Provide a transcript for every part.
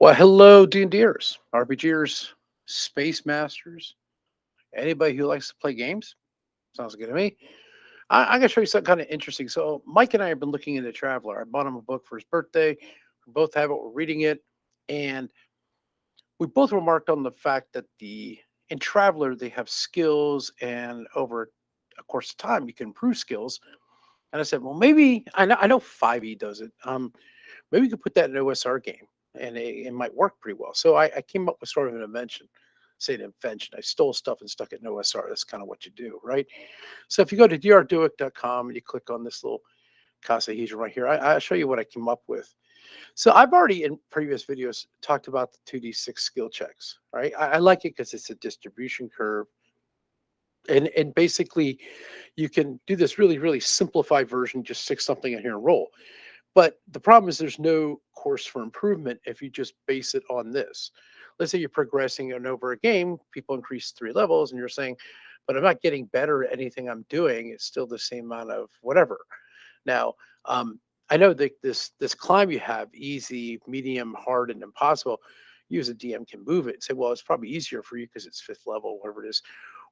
Well, hello, D&Ders, RPGers, Space Masters, anybody who likes to play games. Sounds good to me. I'm going to show you something kind of interesting. So, Mike and I have been looking into Traveler. I bought him a book for his birthday. We both have it. We're reading it. And we both remarked on the fact that in Traveler, they have skills. And over a course of time, you can improve skills. And I said, well, maybe I know 5e does it. Maybe we could put that in an OSR game and it might work pretty well. So I came up with sort of an invention. Say an invention. I stole stuff and stuck it in OSR. That's kind of what you do, right? So if you go to drduick.com and you click on this little Casahedron right here, I'll show you what I came up with. So I've already in previous videos talked about the 2d6 skill checks, right? I like it because it's a distribution curve. And basically you can do this really simplified version, just stick something in here and roll. But the problem is there's no course for improvement if you just base it on this. Let's say you're progressing and over a game, people increase 3 levels, and you're saying, but I'm not getting better at anything I'm doing. It's still the same amount of whatever. Now, I know that this climb you have, easy, medium, hard, and impossible. You as a DM can move it and say, well, it's probably easier for you because it's 5th level, whatever it is.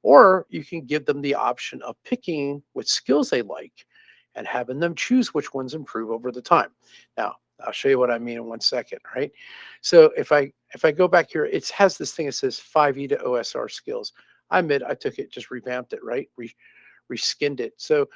Or you can give them the option of picking what skills they like and having them choose which ones improve over the time. Now, I'll show you what I mean in 1 second, right? So if I go back here, it has this thing that says 5e to OSR skills. I admit I took it, just revamped it, right? Reskinned it. So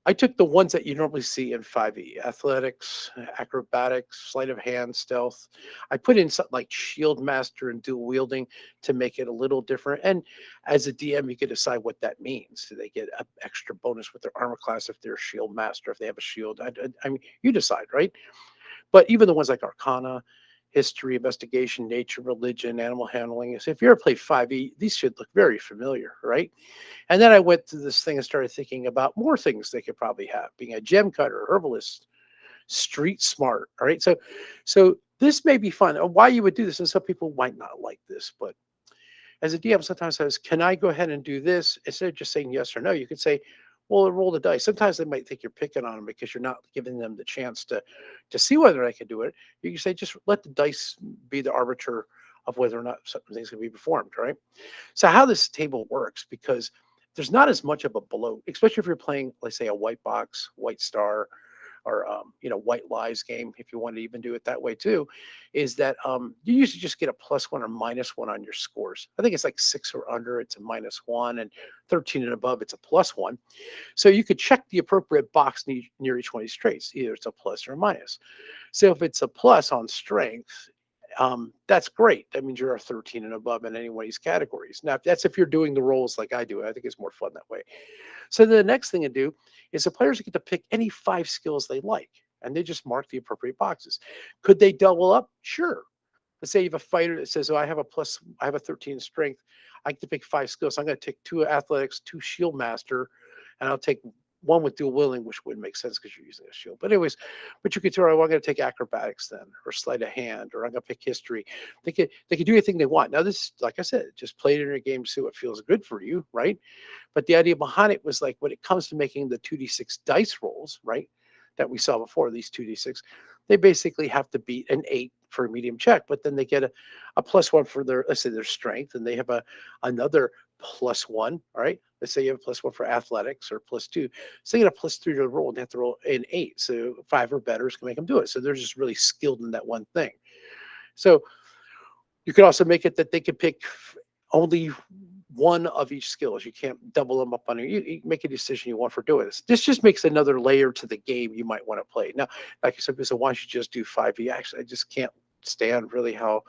I took the ones that you normally see in 5e: athletics, acrobatics, sleight of hand, stealth. I put in something like shield master and dual wielding to make it a little different. And as a DM, you can decide what that means. Do they get an extra bonus with their armor class if they're a shield master, if they have a shield? I mean, you decide, right? But even the ones like Arcana, history, investigation, nature, religion, animal handling. So if you ever played 5e, these should look very familiar, right? And then I went to this thing and started thinking about more things they could probably have, being a gem cutter, herbalist, street smart. All right. So this may be fun. Why you would do this, and some people might not like this, but as a DM sometimes says, can I go ahead and do this? Instead of just saying yes or no, you could say, well, roll the dice. Sometimes they might think you're picking on them because you're not giving them the chance to see whether I can do it. You can say, just let the dice be the arbiter of whether or not certain things can be performed, right? So how this table works, because there's not as much of a bloat, especially if you're playing, let's say, a white box, white star, or white lies game, if you want to even do it that way too, is that you usually just get a +1 or -1 on your scores. I think it's like 6 or under, it's a -1, and 13 and above, it's a +1. So you could check the appropriate box near each one of these traits. Either it's a plus or a minus. So if it's a plus on strength, that's great. That means you're a 13 and above in any one of these categories. Now, if you're doing the roles like I do. I think it's more fun that way. So the next thing to do is the players get to pick any 5 skills they like, and they just mark the appropriate boxes. Could they double up? Sure. Let's say you have a fighter that says, "Oh, I have a 13 strength. I get to pick 5 skills. So I'm going to take 2 athletics, 2 shield master, and I'll take one with dual wielding, which wouldn't make sense because you're using a shield. But anyways, but you could throw, I'm going to take acrobatics then, or sleight of hand, or I'm going to pick history. They could do anything they want. Now this, like I said, just play it in your game, see what feels good for you, right? But the idea behind it was like when it comes to making the 2d6 dice rolls, right? That we saw before, these 2d6, they basically have to beat an 8 for a medium check, but then they get a +1 for their, let's say, their strength, and they have another +1. All right. Let's say you have a +1 for athletics or +2. So they get a +3 to roll and they have to roll an 8. So 5 or better can make them do it. So they're just really skilled in that one thing. So you could also make it that they could pick only one of each skills. You can't double them up on it. You make a decision you want for doing this. This just makes another layer to the game you might want to play. Now, like I said, so why don't you just do 5e? Actually, I just can't stand really how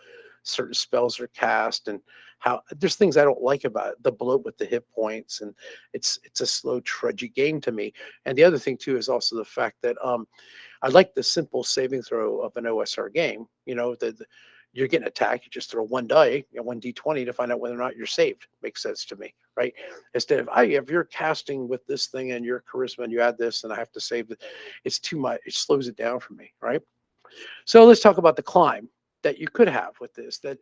certain spells are cast, and how there's things I don't like about it. The bloat with the hit points, and it's a slow, trudgy game to me. And the other thing too is also the fact that I like the simple saving throw of an OSR game. You're getting attacked, you just throw one die, 1d20 to find out whether or not you're saved. Makes sense to me, right? Instead of, if you're casting with this thing and your charisma and you add this and I have to save it, it's too much. It slows it down for me, right? So let's talk about the climb that you could have with this, that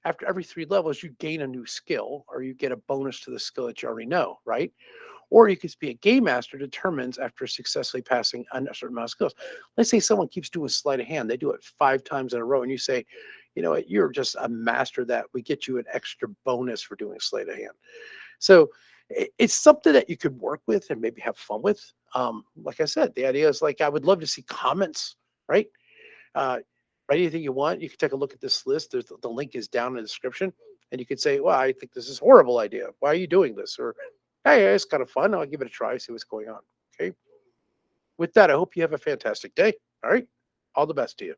after every 3 levels, you gain a new skill or you get a bonus to the skill that you already know, right? Or you could be a game master determines after successfully passing a certain amount of skills. Let's say someone keeps doing sleight of hand, they do it 5 times in a row, and you say, you know what, you're just a master of that. We get you an extra bonus for doing sleight of hand. So it's something that you could work with and maybe have fun with. Like I said, the idea is like I would love to see comments, right? Uh, write anything you want. You can take a look at this list. The link is down in the description, and you could say, "Well, I think this is a horrible idea. Why are you doing this?" Or, "Hey, it's kind of fun. I'll give it a try. See what's going on." Okay. With that, I hope you have a fantastic day. All right. All the best to you.